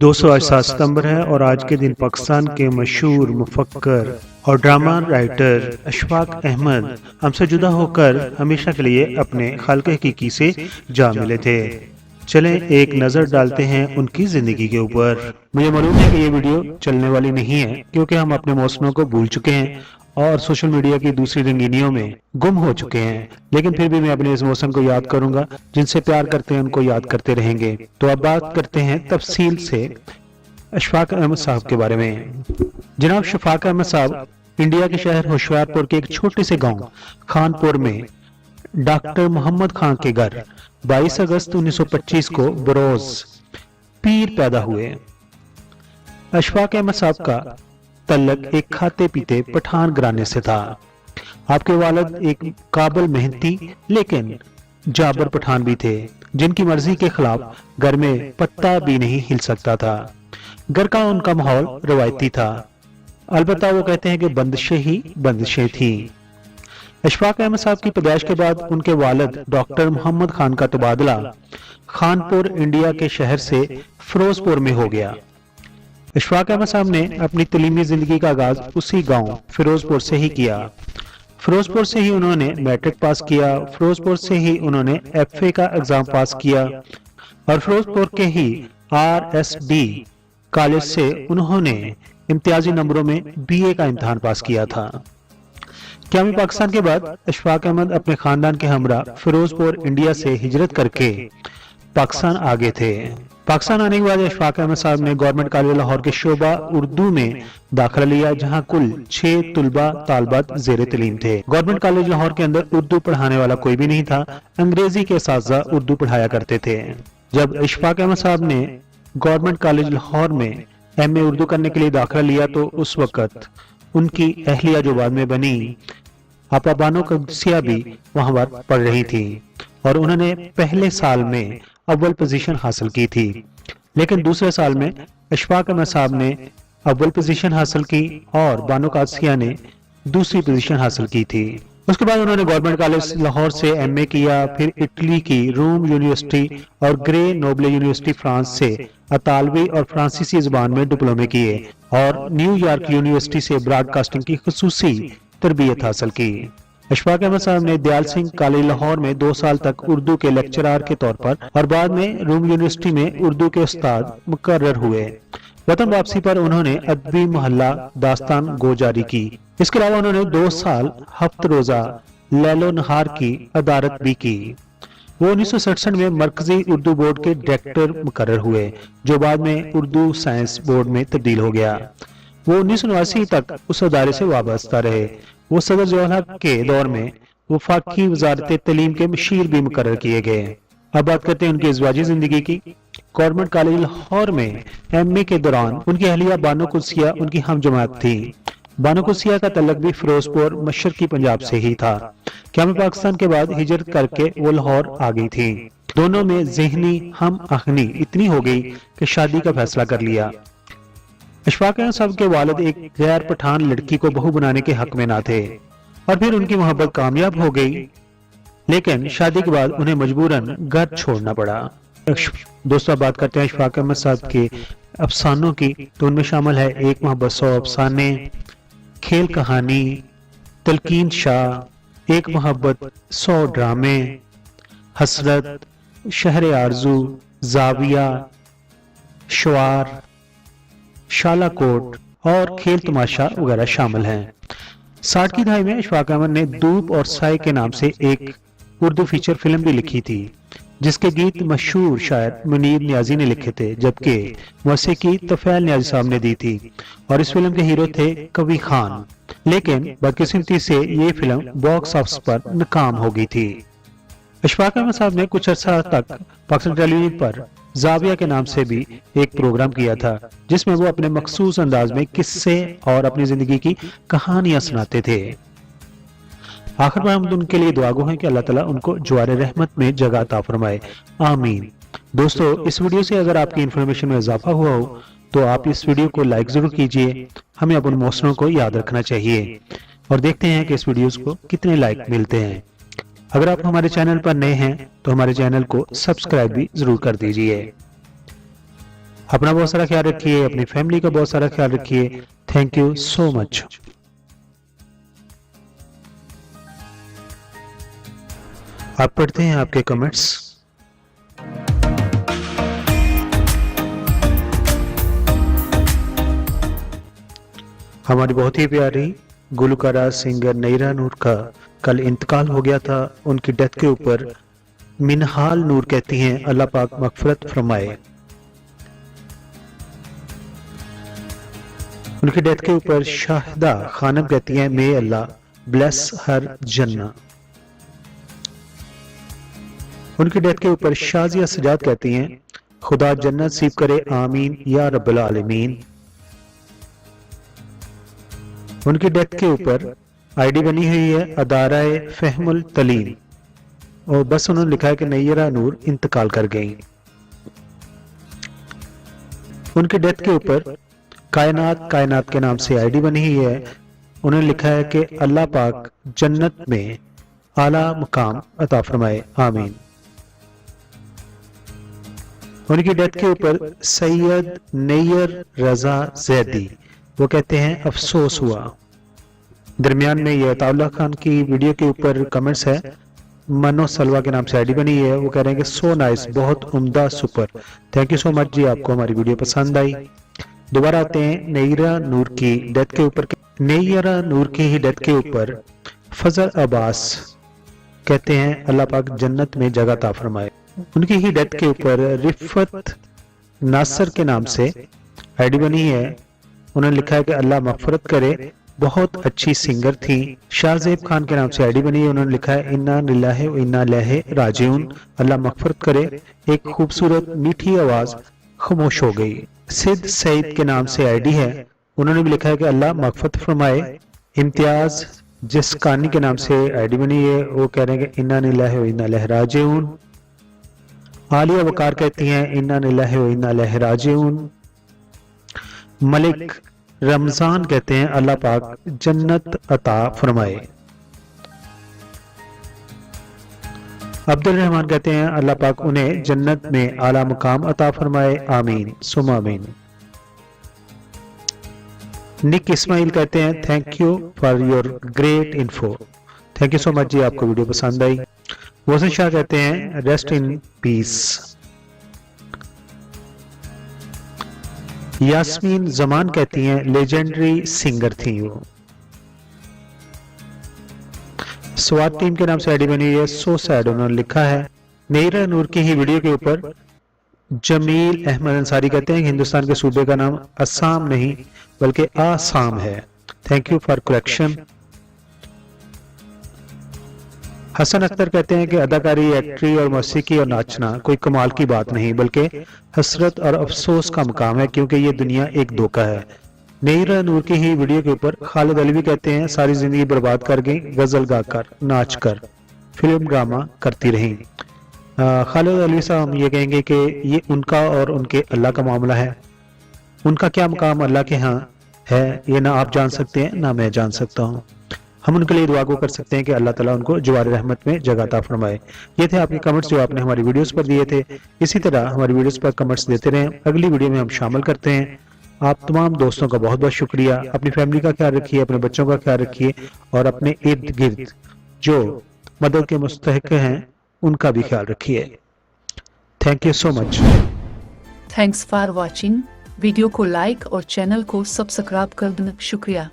दोस्तों, आज 7 सितंबर है और आज के दिन पाकिस्तान के मशहूर मुफक्कर और ड्रामा राइटर अशफाक अहमद हमसे जुदा होकर हमेशा के लिए अपने खालिक हकीकी से जा मिले थे। चलें एक नज़र डालते हैं उनकी ज़िंदगी के ऊपर। मुझे मालूम है कि ये वीडियो चलने वाली नहीं है क्योंकि हम अपने मौसमों को भूल चुके हैं और सोशल मीडिया की दूसरी रंगीनियों में गुम हो चुके हैं, लेकिन फिर भी मैं अपने इस मौसम को याद करूंगा। जिनसे प्यार करते हैं उनको याद करते रहेंगे। तो अब बात करते हैं तफसील से अशफाक अहमद साहब के बारे में। जनाब अशफाक अहमद साहब इंडिया के शहर होशियारपुर के एक छोटे से गांव खानपुर में डॉक्टर मोहम्मद खान के घर 22 अगस्त 1925 को बरोज पीर पैदा हुए। अशफाक अहमद साहब का तल्लक एक खाते पीते पठान घराने से था। आपके वालिद एक काबिल मेहनती लेकिन जाबर पठान भी थे, जिनकी मर्जी के खिलाफ घर में पत्ता भी नहीं हिल सकता था। घर का उनका माहौल रवायती था, अलबत्ता वो कहते हैं कि बंदिशें ही बंदिशें थी। अशफाक अहमद साहब की पैदाइश के बाद उनके वालिद डॉक्टर मोहम्मद खान का तबादला खानपुर इंडिया के शहर से फिरोजपुर में हो गया। अशफाक अहमद साहब ने अपनी तलीमी जिंदगी का आगाज उसी गांव फिरोजपुर से ही किया। फिरोजपुर से ही उन्होंने मैट्रिक पास किया, फिरोजपुर से ही उन्होंने एफए का एग्जाम पास किया और फिरोजपुर के ही RSD कॉलेज से उन्होंने इम्तियाजी नंबरों में BA का इम्तिहान पास किया था। क़यामी पाकिस्तान के बाद अशफाक अहमद अपने खानदान के हमरा फिरोजपुर इंडिया से हिजरत करके पाकिस्तान आ गए थे। पाकिस्तान आने के बाद अशफाक अहमद साहब ने गवर्नमेंट कॉलेज लाहौर के शोबा उर्दू में दाखिला लिया, जहां कुल 6 तुलबा तालबात ज़ेरे तलीम थे। गवर्नमेंट कॉलेज लाहौर के अंदर उर्दू पढ़ाने वाला कोई भी नहीं था, अंग्रेजी के असातिज़ा उर्दू पढ़ाया करते थे। जब अशफाक अहमद साहब ने गवर्नमेंट कॉलेज लाहौर में MA उर्दू करने के लिए दाखिला लिया तो उस वक्त उनकी अहलिया जो बाद में बनी आपा बानो कदसिया भी वहां पर पढ़ रही थी और उन्होंने पहले साल में अव्वल पोजीशन हासिल की थी, लेकिन दूसरे साल में अशफाक अहमद साहब ने अव्वल पोजीशन हासिल की और बानो कादसिया ने दूसरी पोजीशन हासिल की थी। उसके बाद उन्होंने गवर्नमेंट कॉलेज लाहौर से MA किया, फिर इटली की रोम यूनिवर्सिटी और ग्रे नोबले यूनिवर्सिटी फ्रांस से अतालवी और फ्रांसीसी जुबान में डिप्लोमे किए और न्यूयॉर्क यूनिवर्सिटी से ब्रॉडकास्टिंग की खुसूसी तरबियत हासिल की। अशफाक अहमद साहब ने दयाल सिंह कॉलेज लाहौर में 2 साल तक उर्दू के लेक्चरर के तौर पर और बाद में रोम यूनिवर्सिटी में उर्दू के उस्ताद मुकर्रर हुए। वतन वापसी पर उन्होंने अदबी मोहल्ला दास्तान गो जारी की। इसके अलावा उन्होंने 2 साल हफ्त रोजा लैलो नहार की अदारत भी की। वो 1967 में मरकजी उर्दू बोर्ड के डायरेक्टर मुकर्रर हुए, जो बाद में उर्दू साइंस बोर्ड में तब्दील हो गया। वो 1989 तक उस अदारे से वाबस्ता रहे। वो सदर जवाहर के दौर में वफाकी वजारत तलीम के मशीर भी मुकर्रर किए गए। अब बात करते हैं उनकी इज़वाजी जिंदगी की। गवर्नमेंट कॉलेज लाहौर में MA के दौरान उनकी अहलिया बानो कुदसिया उनकी हम जमात थी। बानो कुदसिया का तल्लक भी फिरोजपुर मशरकी पंजाब से ही था। क़यामी पाकिस्तान के बाद हिजरत करके वो लाहौर आ गई थी। दोनों में ज़हनी हम आहनी इतनी हो गई कि शादी का फैसला कर लिया। अशफाक अहमद साहब के वालिद एक गैर पठान लड़की को बहू बनाने के हक में ना थे और फिर उनकी मोहब्बत कामयाब हो गई, लेकिन शादी के बाद उन्हें मजबूरन घर छोड़ना पड़ा। दोस्तों, बात करते हैं अशफाक अहमद साहब के अफसानों की, तो उनमें शामिल है एक मोहब्बत 100 अफसाने, खेल कहानी, तलकीन शाह, एक मोहब्बत 100 ड्रामे, हसरत, शहर आरजू, जाविया, शुआर, शालाकोट और खेल तमाशा वगैरह शामिल हैं। 60 की दहाई में अशफाक अहमद ने धूप और साए के नाम से एक उर्दू फीचर फिल्म भी लिखी थी, जिसके गीत मशहूर शायर मुनीर नियाजी ने लिखे थे, जबकि मौसीकी तोफैल नियाजी साहब ने दी थी और इस फिल्म के हीरो थे कवि खान। लेकिन बदकिस्मती से ये फिल्म बॉक्स ऑफिस पर नाकाम हो गई थी। अशफाक अहमद साहब ने कुछ अर्सा तक पाकिस्तान टेलीविजन पर जाविया के नाम से भी एक प्रोग्राम किया था, जिसमें वो अपने मखसूस अंदाज में किस्से और अपनी जिंदगी की कहानियां सुनाते थे। आखिर में हम उनके लिए दुआ गो हैं कि अल्लाह ताला उनको जवारे रहमत में जगह अता फरमाए, आमीन। दोस्तों, इस वीडियो से अगर आपकी इन्फॉर्मेशन में इजाफा हुआ हो तो आप इस वीडियो को लाइक जरूर कीजिए। हमें अब उन मौसमों को याद रखना चाहिए और देखते हैं कि इस वीडियोस को कितने लाइक मिलते हैं। अगर आप हमारे चैनल पर नए हैं तो हमारे चैनल को सब्सक्राइब भी जरूर कर दीजिए। अपना बहुत सारा ख्याल रखिए, अपनी फैमिली का बहुत सारा ख्याल रखिए। Thank you so much. आप पढ़ते हैं आपके कमेंट्स। हमारी बहुत ही प्यारी गुलकारा सिंगर नईरा नूर का कल इंतकाल हो गया था। उनकी डेथ के ऊपर मिनहाल नूर कहती हैं अल्लाह पाक मगफरत फरमाए। उनकी डेथ के ऊपर शाहिदा खानम कहती हैं मे अल्लाह ब्लेस हर जन्ना। उनकी डेथ के ऊपर शाजिया सजाद कहती हैं खुदा जन्नत नसीब करे आमीन या रब्बुल आलमीन। उनकी डेथ के ऊपर आईडी बनी हुई है अदाराए फहमुल तलीम और बस उन्होंने लिखा है कि नैरा नूर इंतकाल कर गई। उनकी डेथ के ऊपर कायनात के नाम से आईडी बनी हुई है। उन्होंने लिखा है कि अल्लाह पाक जन्नत में आला मुकाम अता फरमाए आमीन। उनकी डेथ के ऊपर सैयद नैयर रजा जैदी वो कहते हैं अफसोस हुआ। दरमियान में ये अताउल्लाह खान की वीडियो के ऊपर कमेंट्स है। मनो सलवा के नाम से आईडी बनी है। वो कह रहे हैं कि सो नाइस, बहुत उम्दा, super. Thank you so much जी, आपको हमारी वीडियो पसंद आई। दोबारा आते हैं नईरा नूर की डेथ के ऊपर। नईरा नूर की ही डेथ के ऊपर फजल अब्बास कहते हैं अल्लाह पाक जन्नत में जगह ता फरमाए। उनकी ही डेथ के ऊपर रिफत नासर के नाम से आईडी बनी है। उन्होंने लिखा है कि अल्लाह मगफरत करे, बहुत अच्छी सिंगर थी। शाहजेब खान के नाम से आईडी बनी है। उन्होंने लिखा है इन्ना लिल्लाहि व इन्ना इलैहि राजिऊन, अल्लाह मगफरत करे, एक खूबसूरत मीठी आवाज खामोश हो गई। सिद्ध सईद के नाम से आईडी है। उन्होंने भी लिखा है कि अल्लाह मगफरत फरमाए। इम्तियाज जिसकानी के नाम से आईडी बनी है। वो कह रहे हैं कि इन्ना लिल्लाहि व इन्ना इलैहि राजिऊन। आलिया वकार कहती हैं इन्ना लिल्लाहि व इन्ना इलैहि राजिऊन। मलिक रमजान कहते हैं अल्लाह पाक जन्नत अता फरमाए। अब्दुल रहमान कहते हैं अल्लाह पाक उन्हें जन्नत में आला मुकाम अता फरमाए आमीन सुम आमीन। निक इस्माइल कहते हैं thank you for your great info. Thank you so much जी, आपको वीडियो पसंद आई। वसन शाह कहते हैं rest in peace. Yasmeen Zaman कहती हैं लेजेंडरी सिंगर थी वो। स्वात टीम के नाम से आईडी बनी हुई है सो सैड। उन्होंने लिखा है नईरा नूर की ही वीडियो के ऊपर जमील अहमद अंसारी कहते हैं हिंदुस्तान के सूबे का नाम असम नहीं बल्कि आसाम है। Thank you for correction. Hasan Akhtar कहते हैं कि अदाकारी, एक्टरी और मौसीकी और नाचना कोई कमाल की बात नहीं बल्कि हसरत और अफसोस का मुकाम है क्योंकि ये दुनिया एक धोखा है। नईरा नूर की ही वीडियो के ऊपर खालिद अली भी कहते हैं सारी जिंदगी बर्बाद कर गई, गजल गाकर, नाच कर, फिल्म ड्रामा करती रही। खालिद अली साहब हम ये कहेंगे कि ये उनका और उनके अल्लाह का मामला है। उनका क्या मुकाम अल्लाह के यहाँ है ये ना आप जान सकते हैं ना मैं जान सकता हूँ। हम उनके लिए दुआ को कर सकते हैं कि अल्लाह ताला उनको जवार रहमत में जगह अता फरमाए। ये थे आपके कमेंट्स जो आपने हमारी वीडियोस पर दिए थे। इसी तरह हमारी वीडियोस पर कमेंट्स देते रहें, अगली वीडियो में हम शामिल करते हैं। आप तमाम दोस्तों का बहुत बहुत शुक्रिया। अपनी फैमिली का ख्याल रखिए, अपने बच्चों का ख्याल रखिए और अपने इर्द गिर्द जो मदद के मुस्तहिक हैं उनका भी ख्याल रखिए। Thank you so much. Thanks for watching. Video को लाइक और चैनल को सब्सक्राइब कर देना शुक्रिया।